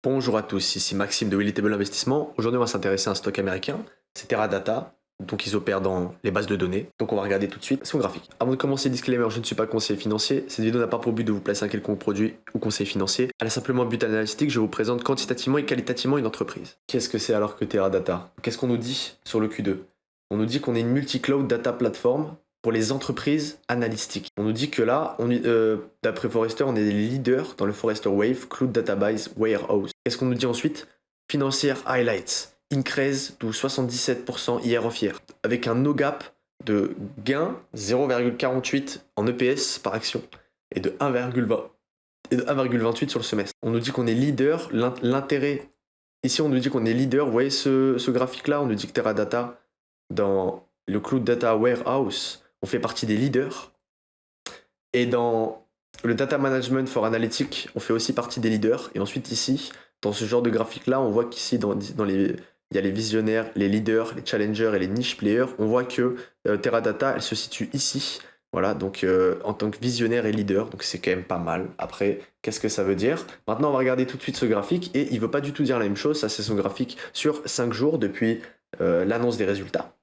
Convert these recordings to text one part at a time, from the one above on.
Bonjour à tous, ici Maxime de Willitable Investissement. Aujourd'hui, on va s'intéresser à un stock américain, c'est Teradata. Donc, ils opèrent dans les bases de données. Donc, on va regarder tout de suite son graphique. Avant de commencer, disclaimer, je ne suis pas conseiller financier. Cette vidéo n'a pas pour but de vous placer un quelconque produit ou conseil financier. Elle a simplement un but analytique. Je vous présente quantitativement et qualitativement une entreprise. Qu'est-ce que c'est alors que Teradata? Qu'est-ce qu'on nous dit sur le Q2? On nous dit qu'on est une multi-cloud data platform pour les entreprises analytiques. On nous dit que là, d'après Forrester, on est des leaders dans le Forrester Wave Cloud Database Warehouse. Qu'est-ce qu'on nous dit ensuite? Financière highlights. Increase de 77% year of year, avec un no gap de gain 0,48 en EPS par action et de 1,20 et de 1,28 sur le semestre. On nous dit qu'on est leader, l'intérêt. Ici, on nous dit qu'on est leader. Vous voyez ce graphique-là, on nous dit que Teradata, dans le Cloud Data Warehouse, on fait partie des leaders. Et dans le Data Management for Analytics, on fait aussi partie des leaders. Et ensuite, ici, dans ce genre de graphique-là, on voit qu'ici, il y a les visionnaires, les leaders, les challengers et les niche players. On voit que Teradata, elle se situe ici. Voilà, donc en tant que visionnaire et leader, donc c'est quand même pas mal. Après, qu'est-ce que ça veut dire? Maintenant, on va regarder tout de suite ce graphique et il ne veut pas du tout dire la même chose. Ça, c'est son graphique sur 5 jours depuis l'annonce des résultats.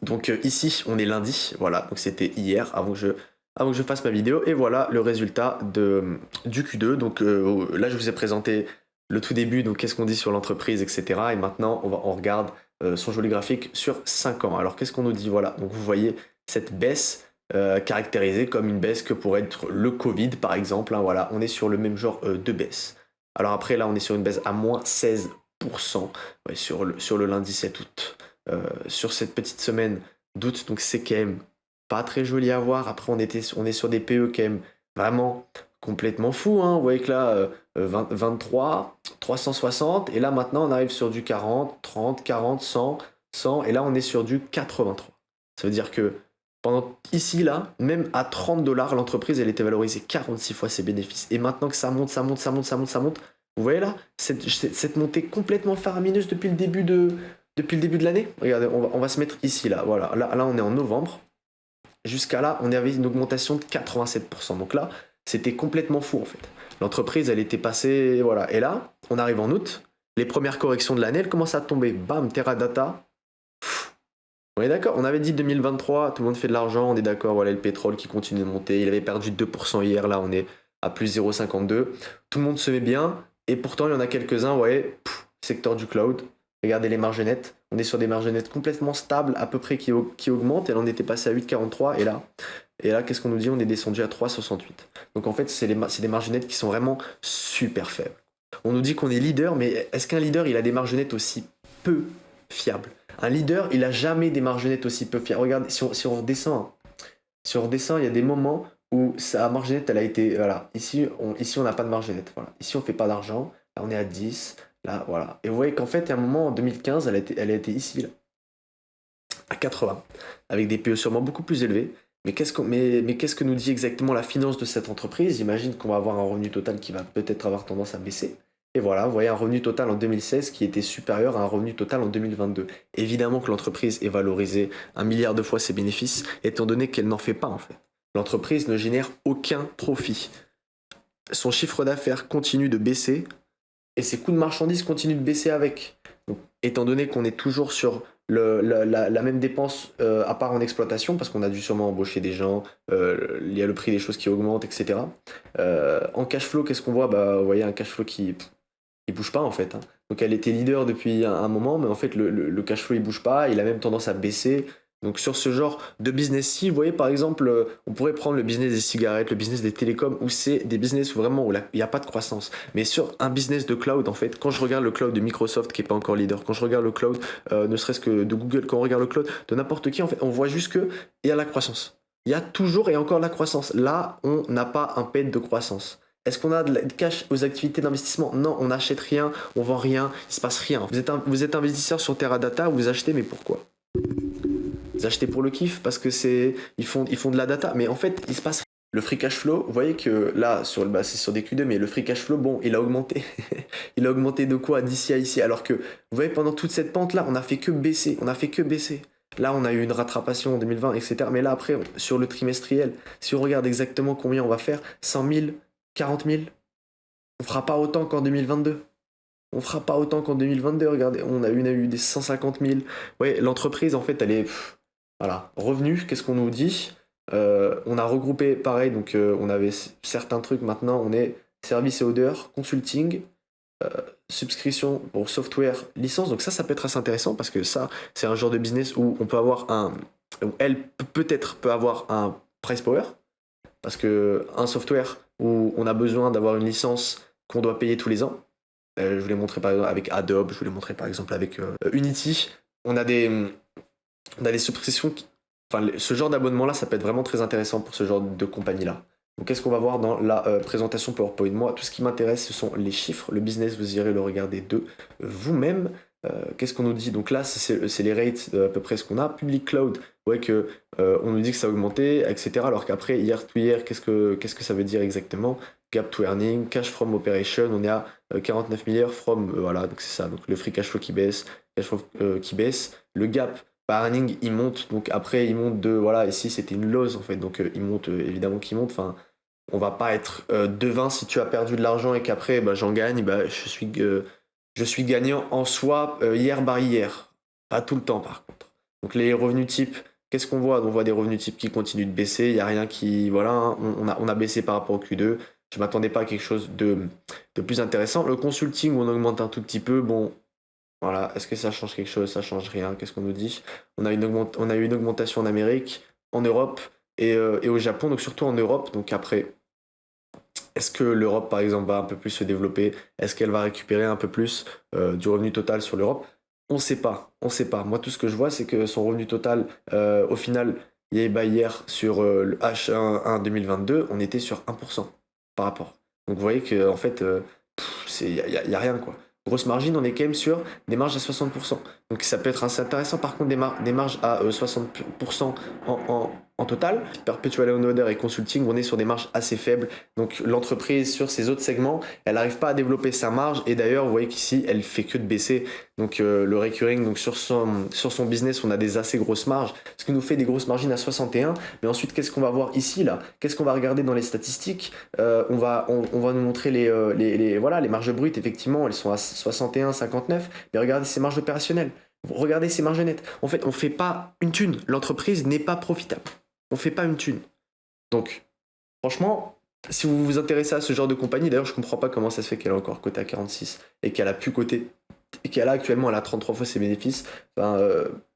Donc ici, on est lundi. Voilà, donc c'était hier avant que je fasse ma vidéo. Et voilà le résultat du Q2. Donc là, je vous ai présenté le tout début, donc qu'est-ce qu'on dit sur l'entreprise, etc. Et maintenant, on regarde son joli graphique sur 5 ans. Alors, qu'est-ce qu'on nous dit? Voilà, donc vous voyez cette baisse caractérisée comme une baisse que pourrait être le Covid, par exemple. Hein, voilà, on est sur le même genre de baisse. Alors après, là, on est sur une baisse à moins 16% ouais, sur le lundi 7 août. Sur cette petite semaine d'août, donc c'est quand même pas très joli à voir. Après, on est sur des PE quand même vraiment complètement fou. Hein. Vous voyez que là, 23, 360, et là maintenant on arrive sur du 40, 30, 40, 100, 100, et là on est sur du 83. Ça veut dire que ici, là, même à 30 dollars, l'entreprise elle était valorisée 46 fois ses bénéfices. Et maintenant que ça monte, ça monte, ça monte, ça monte, ça monte, vous voyez là, cette montée complètement faramineuse depuis le début de l'année. Regardez, on va se mettre ici, là, voilà, là on est en novembre. Jusqu'à là, on avait une augmentation de 87%. Donc là, c'était complètement fou en fait. L'entreprise, elle était passée, voilà. Et là, on arrive en août, les premières corrections de l'année, elles commencent à tomber. Bam, Teradata. On est d'accord, on avait dit 2023, tout le monde fait de l'argent, on est d'accord, voilà le pétrole qui continue de monter, il avait perdu 2% hier, là on est à plus 0,52. Tout le monde se met bien, et pourtant il y en a quelques-uns, ouais, secteur du cloud, regardez les marges nettes, on est sur des marges nettes complètement stables, à peu près qui augmentent, et là on était passé à 8,43, et là qu'est-ce qu'on nous dit? On est descendu à 3,68. Donc en fait, c'est des marges nettes qui sont vraiment super faibles. On nous dit qu'on est leader, mais est-ce qu'un leader, il a des marges nettes aussi peu fiables? Un leader, il a jamais des marges nettes aussi peu fiables. Regarde, si on redescend, il y a des moments où sa marge nette, elle a été, voilà, ici on n'a pas de marge nette, voilà. Ici on fait pas d'argent, là on est à 10, là voilà. Et vous voyez qu'en fait, il y a un moment en 2015, elle a été ici, là, à 80, avec des PE sûrement beaucoup plus élevés. Mais qu'est-ce que nous dit exactement la finance de cette entreprise? J'imagine qu'on va avoir un revenu total qui va peut-être avoir tendance à baisser. Et voilà, vous voyez un revenu total en 2016 qui était supérieur à un revenu total en 2022. Évidemment que l'entreprise est valorisée 1 milliard de fois ses bénéfices, étant donné qu'elle n'en fait pas en fait. L'entreprise ne génère aucun profit. Son chiffre d'affaires continue de baisser et ses coûts de marchandises continuent de baisser avec. Donc, étant donné qu'on est toujours sur la même dépense à part en exploitation, parce qu'on a dû sûrement embaucher des gens, il y a le prix des choses qui augmente, etc. En cash flow, qu'est-ce qu'on voit? Bah, vous voyez un cash flow qui bouge pas en fait. Hein. Donc elle était leader depuis un moment, mais en fait le cash flow il bouge pas, il a même tendance à baisser. Donc sur ce genre de business-ci, vous voyez par exemple, on pourrait prendre le business des cigarettes, le business des télécoms, où c'est des business vraiment où il n'y a pas de croissance. Mais sur un business de cloud, en fait, quand je regarde le cloud de Microsoft qui n'est pas encore leader, quand je regarde le cloud, ne serait-ce que de Google, quand on regarde le cloud de n'importe qui, en fait, on voit juste qu'il y a la croissance. Il y a toujours et encore la croissance. Là, on n'a pas un pet de croissance. Est-ce qu'on a de cash aux activités d'investissement? Non, on n'achète rien, on vend rien, il se passe rien. Vous êtes investisseur sur Teradata, vous achetez, mais pourquoi? Vous achetez pour le kiff parce que ils font de la data, mais en fait, il se passe rien. Le free cash flow, vous voyez que là, c'est sur des Q2, mais le free cash flow, bon, il a augmenté. Il a augmenté de quoi d'ici à ici? Alors que, vous voyez, pendant toute cette pente-là, on a fait que baisser, Là, on a eu une rattrapation en 2020, etc. Mais là, après, sur le trimestriel, si on regarde exactement combien on va faire, 100 000, 40 000, On fera pas autant qu'en 2022. On fera pas autant qu'en 2022, regardez, on a eu des 150 000. Ouais, l'entreprise, en fait, elle est... voilà, revenus, qu'est-ce qu'on nous dit? On a regroupé, pareil, donc on avait certains trucs, maintenant on est service et odeur, consulting, euh, subscription pour software, licence, donc ça peut être assez intéressant parce que ça, c'est un genre de business où on peut avoir où elle peut-être peut avoir un price power, parce que un software où on a besoin d'avoir une licence qu'on doit payer tous les ans, je vous l'ai montré par exemple avec Adobe, je vous l'ai montré par exemple avec Unity, on a des subscriptions enfin, ce genre d'abonnement-là, ça peut être vraiment très intéressant pour ce genre de compagnie-là. Donc, qu'est-ce qu'on va voir dans la présentation PowerPoint? Moi, tout ce qui m'intéresse, ce sont les chiffres. Le business, vous irez le regarder de vous-même. Qu'est-ce qu'on nous dit? Donc là, c'est les rates à peu près ce qu'on a. Public Cloud, ouais, on nous dit que ça a augmenté, etc. Alors qu'après, year to year, qu'est-ce que ça veut dire exactement? Gap to earning, cash from operation, on est à 49 milliards from, voilà, donc c'est ça. Donc le free cash flow qui baisse, cash flow qui baisse. Le gap par earning, il monte, donc après, il monte de, voilà, ici c'était une loss en fait, donc il monte, évidemment qu'il monte, enfin, on va pas être devin si tu as perdu de l'argent et qu'après, bah, j'en gagne, bah, je suis gagnant en soi year by year, pas tout le temps par contre. Donc les revenus types, qu'est-ce qu'on voit? On voit des revenus types qui continuent de baisser, il n'y a rien qui, voilà, hein, on a baissé par rapport au Q2, je m'attendais pas à quelque chose de plus intéressant. Le consulting, on augmente un tout petit peu, bon, voilà, est-ce que ça change quelque chose? Ça change rien. Qu'est-ce qu'on nous dit? On a eu une augmentation en Amérique, en Europe et au Japon, donc surtout en Europe. Donc après, est-ce que l'Europe, par exemple, va un peu plus se développer? Est-ce qu'elle va récupérer un peu plus du revenu total sur l'Europe? On ne sait pas. On sait pas. Moi, tout ce que je vois, c'est que son revenu total, au final, hier sur le H1 2022, on était sur 1% par rapport. Donc vous voyez qu'en fait, y a rien quoi. Grosse margine, on est quand même sur des marges à 60%. Donc ça peut être assez intéressant. Par contre, des marges à 60% en total. Perpetual Owner et Consulting, on est sur des marges assez faibles. Donc l'entreprise, sur ses autres segments, elle n'arrive pas à développer sa marge. Et d'ailleurs, vous voyez qu'ici, elle fait que de baisser. Donc le recurring, donc sur son business, on a des assez grosses marges. Ce qui nous fait des grosses margines à 61. Mais ensuite, qu'est-ce qu'on va voir ici là? Qu'est-ce qu'on va regarder dans les statistiques? On va nous montrer voilà, les marges brutes, effectivement, elles sont à 61, 59. Mais regardez ces marges opérationnelles. Regardez ces marges nettes. En fait, on ne fait pas une thune. L'entreprise n'est pas profitable. On ne fait pas une thune. Donc, franchement, si vous vous intéressez à ce genre de compagnie, d'ailleurs, je ne comprends pas comment ça se fait qu'elle est encore cotée à 46 et qu'elle a pu coter et qu'elle a actuellement, elle a 33 fois ses bénéfices. Enfin,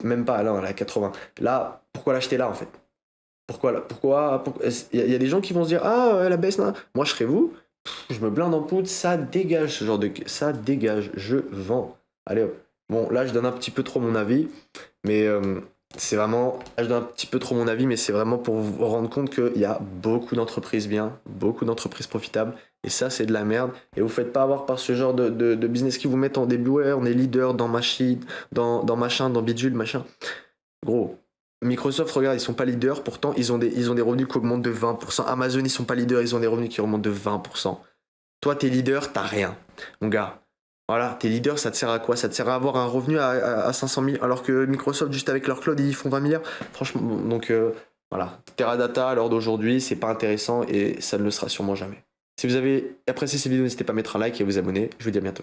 même pas, là, elle a 80. Là, pourquoi l'acheter là, en fait? Pourquoi il y a des gens qui vont se dire, ah, la baisse, là. Moi, je serais vous, je me blinde en poudre, ça dégage ce genre de... Ça dégage, je vends. Allez hop. Bon, là, je donne un petit peu trop mon avis, mais c'est vraiment... Là, je donne un petit peu trop mon avis, mais c'est vraiment pour vous rendre compte qu'il y a beaucoup d'entreprises bien, beaucoup d'entreprises profitables, et ça, c'est de la merde. Et vous faites pas avoir par ce genre de business qui vous mettent en début, ouais, on est leader dans machine, dans machin, dans bidule, machin. Gros, Microsoft, regarde, ils sont pas leaders, pourtant ils ont des revenus qui augmentent de 20%. Amazon, ils sont pas leaders, ils ont des revenus qui remontent de 20%. Toi, t'es leader, t'as rien. Mon gars, voilà, t'es leader, ça te sert à quoi? Ça te sert à avoir un revenu à 500 000, alors que Microsoft, juste avec leur cloud, ils font 20 milliards. Franchement, donc voilà. Teradata, à l'heure d'aujourd'hui, c'est pas intéressant et ça ne le sera sûrement jamais. Si vous avez apprécié cette vidéo, n'hésitez pas à mettre un like et à vous abonner. Je vous dis à bientôt.